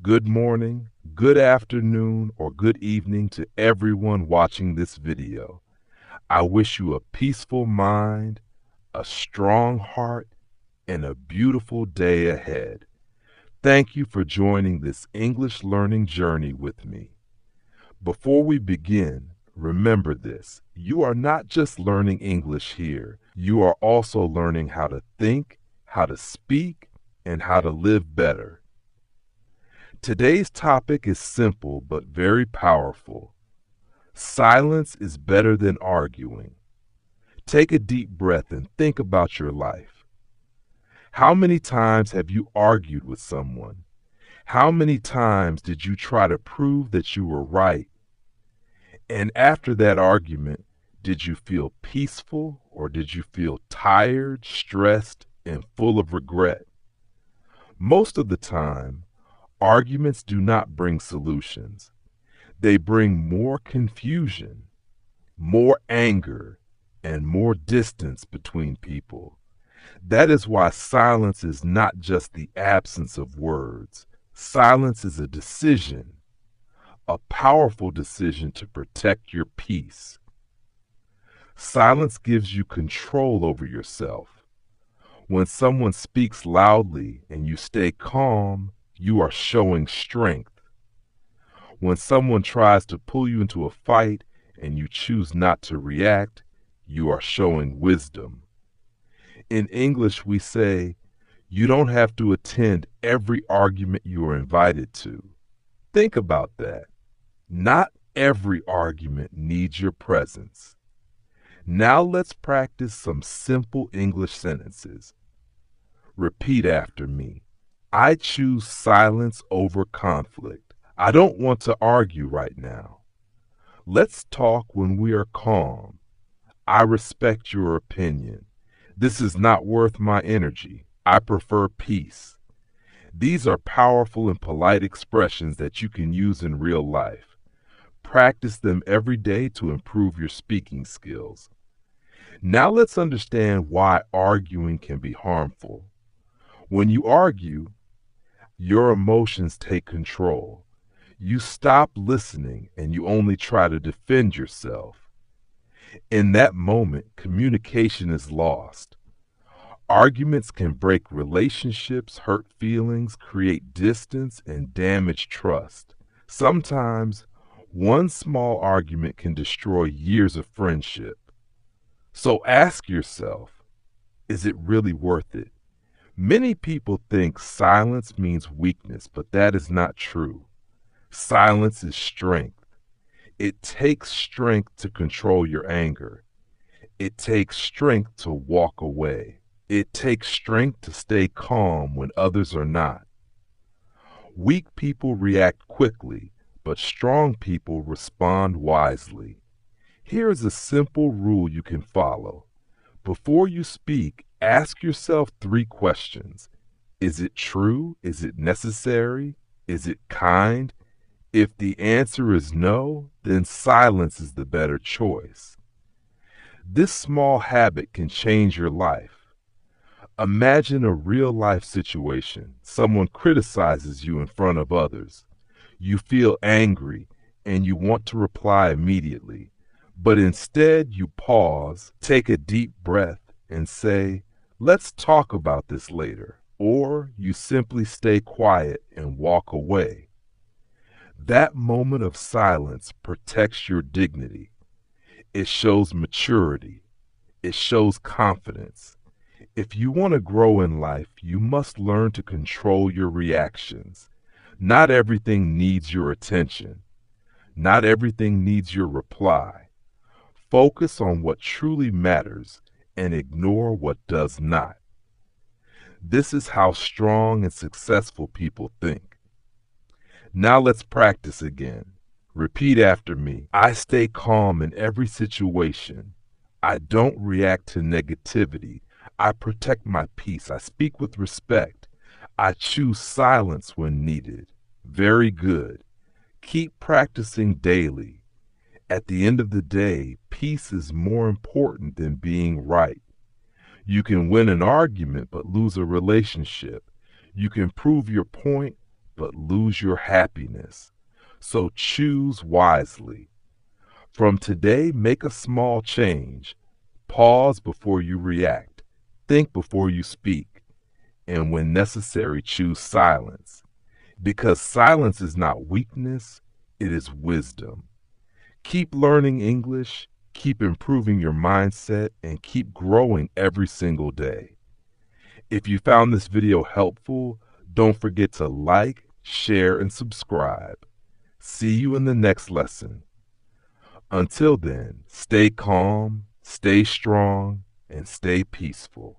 Good morning, good afternoon, or good evening to everyone watching this video. I wish you a peaceful mind, a strong heart, and a beautiful day ahead. Thank you for joining this English learning journey with me. Before we begin, remember this: you are not just learning English here, you are also learning how to think, how to speak, and how to live better. Today's topic is simple but very powerful. Silence is better than arguing. Take a deep breath and think about your life. How many times have you argued with someone? How many times did you try to prove that you were right? And after that argument, did you feel peaceful or did you feel tired, stressed, and full of regret? Most of the time, arguments do not bring solutions. They bring more confusion, more anger, and more distance between people. That is why silence is not just the absence of words. Silence is a decision, a powerful decision to protect your peace. Silence gives you control over yourself. When someone speaks loudly and you stay calm, you are showing strength. When someone tries to pull you into a fight and you choose not to react, you are showing wisdom. In English, we say, you don't have to attend every argument you are invited to. Think about that. Not every argument needs your presence. Now let's practice some simple English sentences. Repeat after me. I choose silence over conflict. I don't want to argue right now. Let's talk when we are calm. I respect your opinion. This is not worth my energy. I prefer peace. These are powerful and polite expressions that you can use in real life. Practice them every day to improve your speaking skills. Now let's understand why arguing can be harmful. When you argue, your emotions take control. You stop listening and you only try to defend yourself. In that moment, communication is lost. Arguments can break relationships, hurt feelings, create distance, and damage trust. Sometimes, one small argument can destroy years of friendship. So ask yourself, is it really worth it? Many people think silence means weakness, but that is not true. Silence is strength. It takes strength to control your anger. It takes strength to walk away. It takes strength to stay calm when others are not. Weak people react quickly, but strong people respond wisely. Here is a simple rule you can follow. Before you speak, ask yourself 3 questions. Is it true? Is it necessary? Is it kind? If the answer is no, then silence is the better choice. This small habit can change your life. Imagine a real-life situation. Someone criticizes you in front of others. You feel angry and you want to reply immediately, but instead you pause, take a deep breath, and say, "Let's talk about this later," or you simply stay quiet and walk away. That moment of silence protects your dignity. It shows maturity. It shows confidence. If you want to grow in life, you must learn to control your reactions. Not everything needs your attention. Not everything needs your reply. Focus on what truly matters and ignore what does not. This is how strong and successful people think. Now let's practice again. Repeat after me. I stay calm in every situation. I don't react to negativity. I protect my peace. I speak with respect. I choose silence when needed. Very good. Keep practicing daily. At the end of the day, peace is more important than being right. You can win an argument but lose a relationship. You can prove your point but lose your happiness. So choose wisely. From today, make a small change. Pause before you react. Think before you speak. And when necessary, choose silence. Because silence is not weakness, it is wisdom. Keep learning English, keep improving your mindset, and keep growing every single day. If you found this video helpful, don't forget to like, share, and subscribe. See you in the next lesson. Until then, stay calm, stay strong, and stay peaceful.